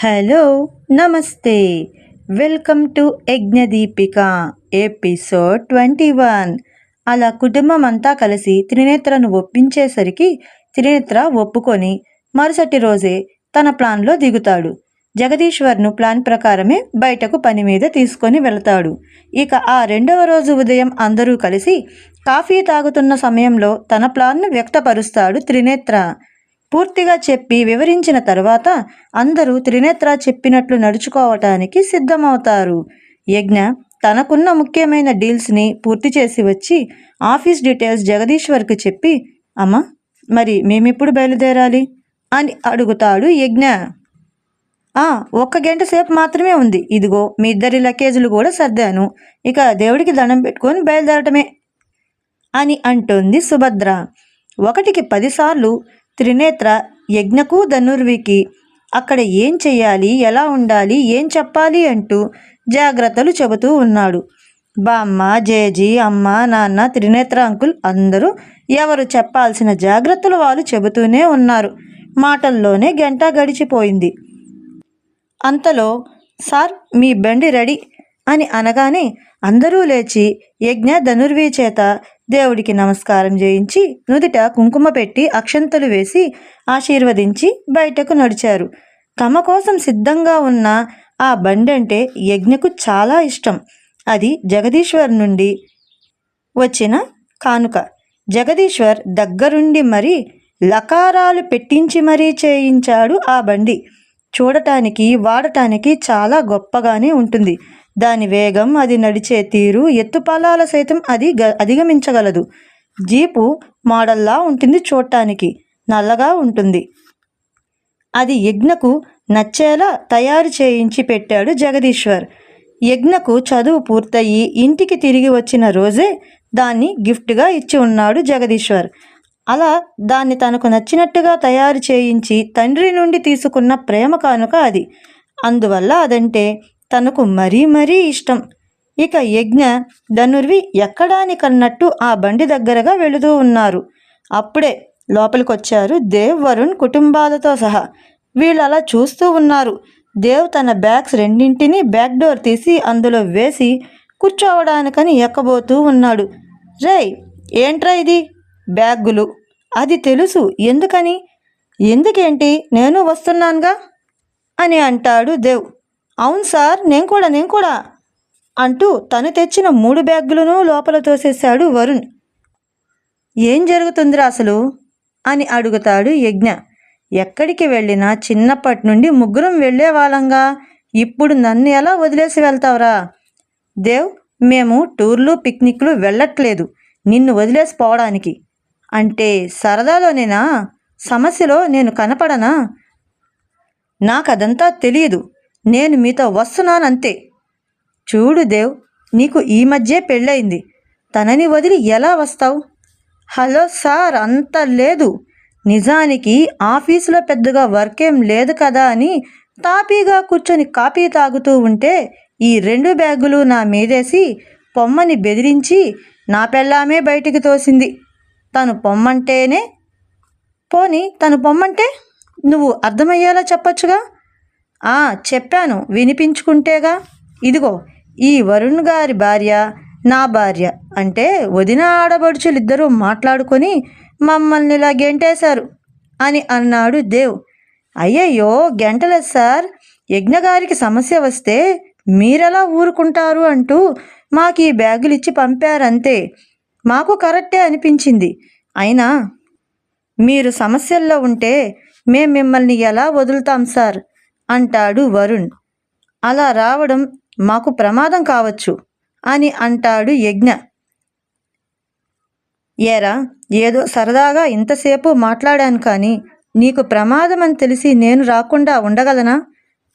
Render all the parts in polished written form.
Hello, నమస్తే. Welcome to Yagnadeepika episode 21. అలా కుటుంబం అంతా కలిసి త్రినేత్రను ఒప్పించేసరికి త్రినేత్ర ఒప్పుకొని మరుసటి రోజే తన ప్లాన్లో దిగుతాడు. జగదీశ్వర్ను ప్లాన్ ప్రకారమే బయటకు పని మీద తీసుకొని వెళతాడు. ఇక ఆ రెండవ రోజు ఉదయం అందరూ కలిసి కాఫీ తాగుతున్న సమయంలో తన ప్లాన్ను వ్యక్తపరుస్తాడు త్రినేత్ర. పూర్తిగా చెప్పి వివరించిన తర్వాత అందరూ త్రినేత్ర చెప్పినట్లు నడుచుకోవటానికి సిద్ధమవుతారు. యజ్ఞ తనకున్న ముఖ్యమైన డీల్స్ని పూర్తి చేసి వచ్చి ఆఫీస్ డీటెయిల్స్ జగదీశ్వర్కి చెప్పి, అమ్మా, మరి మేమిప్పుడు బయలుదేరాలి అని అడుగుతాడు యజ్ఞ. 1 గంట సేపు మాత్రమే ఉంది. ఇదిగో మీ ఇద్దరి లగేజీలు కూడా సర్దాను. ఇక దేవుడికి దండం పెట్టుకొని బయలుదేరటమే అని అంటుంది సుభద్ర. 1కి 10 సార్లు త్రినేత్ర యజ్ఞకు ధనుర్వికి అక్కడ ఏం చెయ్యాలి, ఎలా ఉండాలి, ఏం చెప్పాలి అంటూ జాగ్రత్తలు చెబుతూ ఉన్నాడు. బామ్మ, జేజీ, అమ్మ, నాన్న, త్రినేత్ర అంకుల్ అందరూ ఎవరు చెప్పాల్సిన జాగ్రత్తలు వాళ్ళు చెబుతూనే ఉన్నారు. మాటల్లోనే గంట గడిచిపోయింది. అంతలో సార్, మీ బండి రెడీ అని అనగానే అందరూ లేచి యజ్ఞ ధనుర్వి చేత దేవుడికి నమస్కారం చేయించి నుదుట కుంకుమ పెట్టి అక్షంతలు వేసి ఆశీర్వదించి బయటకు నడిచారు. తమ కోసం సిద్ధంగా ఉన్న ఆ బండి అంటే యజ్ఞకు చాలా ఇష్టం. అది జగదీశ్వర్ నుండి వచ్చిన కానుక. జగదీశ్వర్ దగ్గరుండి మరీ లకారాలు పెట్టించి మరీ చేయించాడు ఆ బండి. చూడటానికి వాడటానికి చాలా గొప్పగానే ఉంటుంది. దాని వేగం, అది నడిచే తీరు, ఎత్తుపల్లాల సైతం అది అధిగమించగలదు. జీపు మోడల్లా ఉంటుంది. చూడటానికి నల్లగా ఉంటుంది. అది యజ్ఞకు నచ్చేలా తయారు చేయించి పెట్టాడు జగదీశ్వర్. యజ్ఞకు చదువు పూర్తయి ఇంటికి తిరిగి వచ్చిన రోజే దాన్ని గిఫ్ట్గా ఇచ్చి ఉన్నాడు జగదీశ్వర్. అలా దాన్ని తనకు నచ్చినట్టుగా తయారు చేయించి తండ్రి నుండి తీసుకున్న ప్రేమ కానుక అది. అందువల్ల అదంటే తనకు మరీ మరీ ఇష్టం. ఇక యజ్ఞ ధనుర్వి ఎక్కడానికన్నట్టు ఆ బండి దగ్గరగా వెళుతూ ఉన్నారు. అప్పుడే లోపలికొచ్చారు దేవ్, వరుణ్ కుటుంబాలతో సహా. వీళ్ళు అలా చూస్తూ ఉన్నారు. దేవ్ తన బ్యాగ్స్ రెండింటినీ బ్యాక్ డోర్ తీసి అందులో వేసి కూర్చోవడానికని ఎక్కబోతూ ఉన్నాడు. రేయ్, ఏంట్రా ఇది? బ్యాగులు. అది తెలుసు. ఎందుకని? ఎందుకేంటి, నేను వస్తున్నానుగా అని అంటాడు దేవ్. అవును సార్, నేను కూడా అంటూ తను తెచ్చిన 3 బ్యాగులను లోపల తోసేశాడు వరుణ్. ఏం జరుగుతుందిరా అసలు అని అడుగుతాడు యజ్ఞ. ఎక్కడికి వెళ్ళినా చిన్నప్పటి నుండి ముగ్గురం వెళ్ళే వాళ్ళంగా, ఇప్పుడు నన్ను ఎలా వదిలేసి వెళ్తావురా? దేవ్, మేము టూర్లు పిక్నిక్లు వెళ్ళట్లేదు నిన్ను వదిలేసి పోవడానికి. అంటే సరదాలోనేనా? సమస్యలో నేను కనపడనా? నాకదంతా తెలియదు. నేను మీతో వస్తున్నానంతే. చూడు దేవ్, నీకు ఈ మధ్యే పెళ్ళయింది. తనని వదిలి ఎలా వస్తావు? హలో సార్, అంత లేదు. నిజానికి ఆఫీసులో పెద్దగా వర్కేం లేదు కదా అని తాపీగా కూర్చొని కాఫీ తాగుతూ ఉంటే ఈ 2 బ్యాగులు నా మీదేసి పొమ్మని బెదిరించి నా పెళ్ళామే బయటికి తోసింది. తను పొమ్మంటేనే. పోనీ తను పొమ్మంటే నువ్వు అర్థమయ్యేలా చెప్పొచ్చుగా. చెప్పాను, వినిపించుకుంటేగా. ఇదిగో, ఈ వరుణ్ గారి భార్య నా భార్య అంటే వదిన ఆడబడుచులిద్దరూ మాట్లాడుకొని మమ్మల్ని ఇలా గెంటేశారు అని అన్నాడు దేవ్. అయ్యయ్యో, గెంటలేదు సార్. యజ్ఞగారికి సమస్య వస్తే మీరెలా ఊరుకుంటారు అంటూ మాకు ఈ బ్యాగులు ఇచ్చి పంపారంతే. మాకు కరెక్టే అనిపించింది. అయినా మీరు సమస్యల్లో ఉంటే మేం మిమ్మల్ని ఎలా వదులుతాం సార్ అంటాడు వరుణ్. అలా రావడం మాకు ప్రమాదం కావచ్చు అని అంటాడు యజ్ఞ. ఏరా, ఏదో సరదాగా ఇంతసేపు మాట్లాడాను కానీ నీకు ప్రమాదం అని తెలిసి నేను రాకుండా ఉండగలనా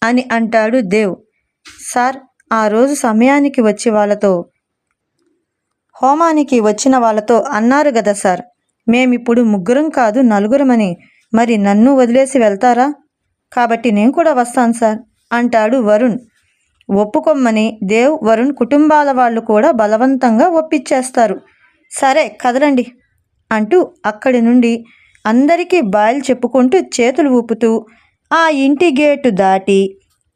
అని అంటాడు దేవ్. సార్, ఆ రోజు సమయానికి వచ్చి వాళ్ళతో, హోమానికి వచ్చిన వాళ్ళతో అన్నారు కదా సార్, మేమిప్పుడు 3 కాదు 4 మరి నన్ను వదిలేసి వెళ్తారా? కాబట్టి నేను కూడా వస్తాను సార్ అంటాడు వరుణ్. ఒప్పుకొమ్మని దేవ్, వరుణ్ కుటుంబాల వాళ్ళు కూడా బలవంతంగా ఒప్పించేస్తారు. సరే కదలండి అంటూ అక్కడి నుండి అందరికీ బాయ్ చెప్పుకుంటూ చేతులు ఊపుతూ ఆ ఇంటి గేటు దాటి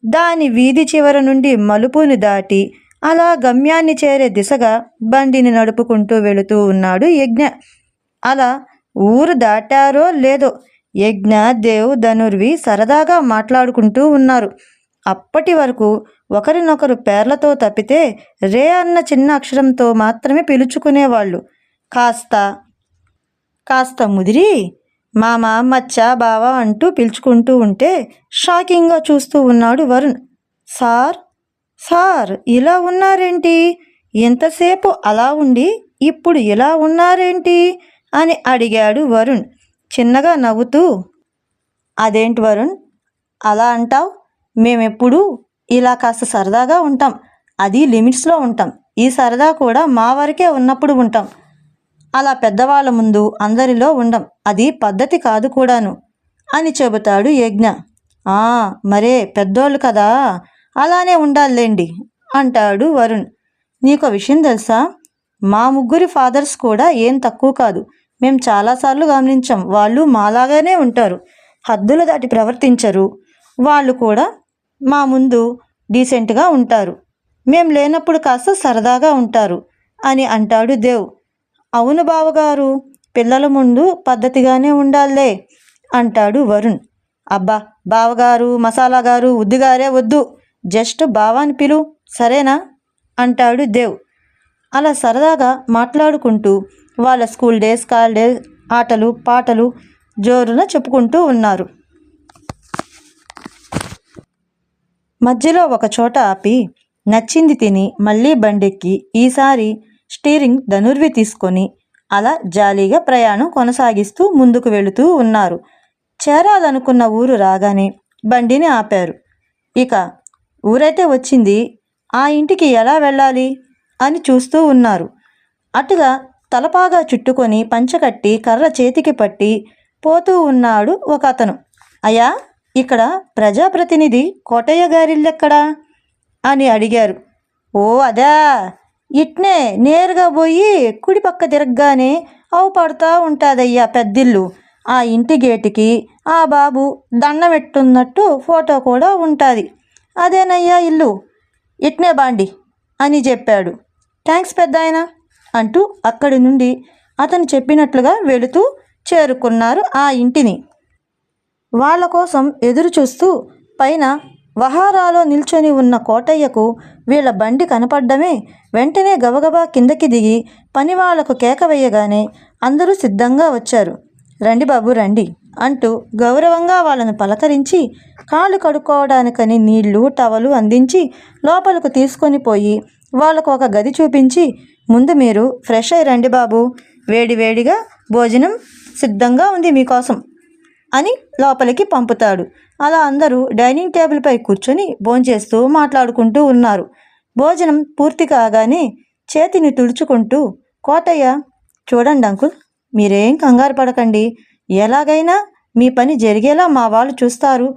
దాని వీధి చివర నుండి మలుపుని దాటి అలా గమ్యాన్ని చేరే దిశగా బండిని నడుపుకుంటూ వెళుతూ ఉన్నాడు యజ్ఞ. అలా ఊరు దాటారో లేదో యజ్ఞ, దేవ్, ధనుర్వి సరదాగా మాట్లాడుకుంటూ ఉన్నారు. అప్పటి వరకు ఒకరినొకరు పేర్లతో తప్పితే రే అన్న చిన్న అక్షరంతో మాత్రమే పిలుచుకునేవాళ్ళు. కాస్త కాస్త ముదిరి మామ, మచ్చ, బావ అంటూ పిలుచుకుంటూ ఉంటే షాకింగ్గా చూస్తూ ఉన్నాడు వరుణ్. సార్ సార్ ఇలా ఉన్నారేంటి? ఎంతసేపు అలా ఉండి ఇప్పుడు ఇలా ఉన్నారేంటి అని అడిగాడు వరుణ్ చిన్నగా నవ్వుతూ. అదేంటి వరుణ్ అలా అంటావు? మేమెప్పుడు ఇలా కాస్త సరదాగా ఉంటాం, అది లిమిట్స్లో ఉంటాం. ఈ సరదా కూడా మా వరకే ఉన్నప్పుడు ఉంటాం, అలా పెద్దవాళ్ళ ముందు అందరిలో ఉండం, అది పద్ధతి కాదు కూడాను అని చెబుతాడు యజ్ఞ. మరే పెద్దోళ్ళు కదా, అలానే ఉండాలేండి అంటాడు వరుణ్. నీకు విషయం తెలుసా? మా ముగ్గురి ఫాదర్స్ కూడా ఏం తక్కువ కాదు. మేము చాలాసార్లు గమనించాం, వాళ్ళు మాలాగానే ఉంటారు, హద్దులు దాటి ప్రవర్తించరు. వాళ్ళు కూడా మా ముందు డీసెంట్గా ఉంటారు, మేం లేనప్పుడు కాస్త సరదాగా ఉంటారు అని అంటాడు దేవ్. అవును బావగారు, పిల్లల ముందు పద్ధతిగానే ఉండాలే అంటాడు వరుణ్. అబ్బా బావగారు, మసాలా గారు, ఉద్దిగారే వద్దు, జస్ట్ బావాని పిలు సరేనా అంటాడు దేవ్. అలా సరదాగా మాట్లాడుకుంటూ వాళ్ళ స్కూల్ డేస్, కాలేజ్ ఆటలు పాటలు జోరున చెప్పుకుంటూ ఉన్నారు. మధ్యలో ఒక చోట ఆపి నచ్చింది తిని మళ్ళీ బండెక్కి ఈసారి స్టీరింగ్ ధనుర్వి తీసుకొని అలా జాలీగా ప్రయాణం కొనసాగిస్తూ ముందుకు వెళుతూ ఉన్నారు. చేరాలనుకున్న ఊరు రాగానే బండిని ఆపారు. ఇక ఊరైతే వచ్చింది, ఆ ఇంటికి ఎలా వెళ్ళాలి అని చూస్తూ ఉన్నారు. అటుగా తలపాగా చుట్టుకొని పంచకట్టి కర్ర చేతికి పట్టి పోతూ ఉన్నాడు ఒక అతను. అయ్యా, ఇక్కడ ప్రజాప్రతినిధి కోటయ్య గారిల్లెక్కడా అని అడిగారు. ఓ అదా, ఇట్నే నేరుగా పోయి కుడి పక్క తిరగగానే అవు పడుతూ ఉంటుందయ్యా పెద్దిల్లు. ఆ ఇంటి గేటుకి ఆ బాబు దండం పెట్టున్నట్టు ఫోటో కూడా ఉంటుంది, అదేనయ్యా ఇల్లు, ఇట్నే బాండి అని చెప్పాడు. థ్యాంక్స్ పెద్దాయన అంటూ అక్కడి నుండి అతను చెప్పినట్లుగా వెళుతూ చేరుకున్నారు ఆ ఇంటిని. వాళ్ళ కోసం ఎదురు చూస్తూ పైన వహారాలో నిల్చొని ఉన్న కోటయ్యకు వీళ్ళ బండి కనపడ్డమే వెంటనే గబగబా కిందకి దిగి పని వాళ్లకు కేక వేయగానే అందరూ సిద్ధంగా వచ్చారు. రండి బాబు రండి అంటూ గౌరవంగా వాళ్ళను పలకరించి కాళ్ళు కడుక్కోవడానికని నీళ్లు, టవలు అందించి లోపలకు తీసుకొని పోయి వాళ్ళకు ఒక గది చూపించి, ముందు మీరు ఫ్రెష్ అయ్యి రండి బాబు, వేడివేడిగా భోజనం సిద్ధంగా ఉంది మీకోసం అని లోపలికి పంపుతాడు. అలా అందరూ డైనింగ్ టేబుల్పై కూర్చొని భోంచేస్తూ మాట్లాడుకుంటూ ఉన్నారు. భోజనం పూర్తి కాగానే చేతిని తుడుచుకుంటూ కోటయ్య, చూడండి అంకుల్, మీరేం కంగారు పడకండి, ఎలాగైనా మీ పని జరిగేలా మా వాళ్ళు చూస్తారు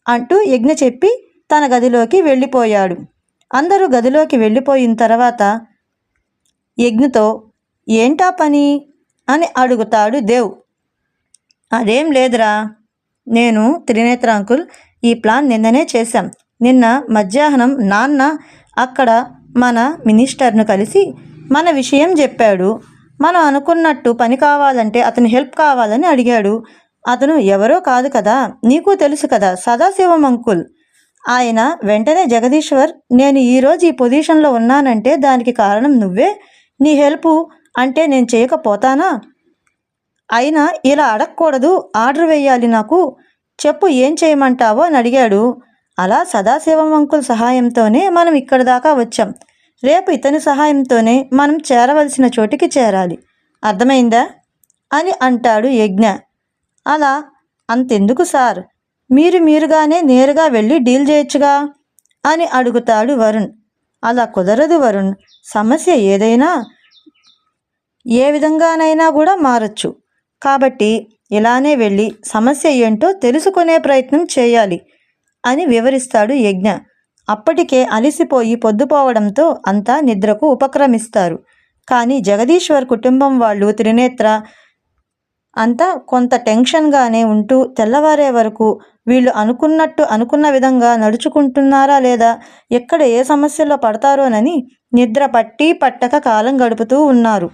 అంటూ యజ్ఞ చెప్పి తన గదిలోకి వెళ్ళిపోయాడు. అందరూ గదిలోకి వెళ్ళిపోయిన తర్వాత యజ్ఞతో ఏంటా పని అని అడుగుతాడు దేవ్. అదేం లేదురా, నేను త్రినేత్ర అంకుల్ ఈ ప్లాన్ నిన్ననే చేశాం. నిన్న మధ్యాహ్నం నాన్న అక్కడ మన మినిస్టర్ను కలిసి మన విషయం చెప్పాడు. మనం అనుకున్నట్టు పని కావాలంటే అతని హెల్ప్ కావాలని అడిగాడు. అతను ఎవరో కాదు కదా, నీకు తెలుసు కదా, సదాశివం అంకుల్. ఆయన వెంటనే జగదీశ్వర్, నేను ఈరోజు ఈ పొజిషన్లో ఉన్నానంటే దానికి కారణం నువ్వే, నీ హెల్పు అంటే నేను చేయకపోతానా? అయినా ఇలా అడగకూడదు, ఆర్డర్ వేయాలి నాకు, చెప్పు ఏం చేయమంటావో అని అడిగాడు. అలా సదాశివం అంకుల్ సహాయంతోనే మనం ఇక్కడి దాకా వచ్చాం. రేపు ఇతని సహాయంతోనే మనం చేరవలసిన చోటికి చేరాలి, అర్థమైందా అని అంటాడు యజ్ఞ. అలా అంతెందుకు సార్, మీరుగానే నేరుగా వెళ్ళి డీల్ చేయొచ్చుగా అని అడుగుతాడు వరుణ్. అలా కుదరదు వరుణ్, సమస్య ఏదైనా ఏ విధంగానైనా కూడా మారచ్చు, కాబట్టి ఇలానే వెళ్ళి సమస్య ఏంటో తెలుసుకునే ప్రయత్నం చేయాలి అని వివరిస్తాడు యజ్ఞ. అప్పటికే అలిసిపోయి పొద్దుపోవడంతో అంతా నిద్రకు ఉపక్రమిస్తారు. కానీ జగదీశ్వర్ కుటుంబం వాళ్ళు త్రినేత్ర అంతా కొంత టెన్షన్గానే ఉంటూ తెల్లవారే వరకు వీళ్ళు అనుకున్న విధంగా నడుచుకుంటున్నారా లేదా, ఎక్కడ ఏ సమస్యల్లో పడతారోనని నిద్ర పట్టి పట్టక కాలం గడుపుతూ ఉన్నారు.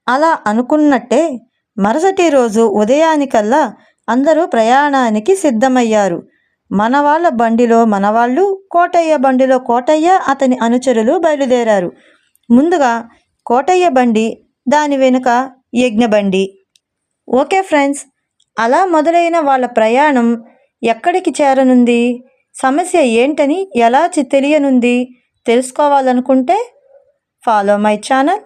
అలా అనుకున్నట్టే మరుసటి రోజు ఉదయానికల్లా అందరూ ప్రయాణానికి సిద్ధమయ్యారు. మనవాళ్ళ బండిలో మనవాళ్ళు, కోటయ్య బండిలో కోటయ్య, అతని అనుచరులు బయలుదేరారు. ముందుగా కోటయ్య బండి, దాని వెనుక యజ్ఞబండి. ఓకే ఫ్రెండ్స్, అలా మొదలైన వాళ్ళ ప్రయాణం ఎక్కడికి చేరనుంది, సమస్య ఏంటని ఎలా తెలియనుంది తెలుసుకోవాలనుకుంటే ఫాలో మై ఛానల్.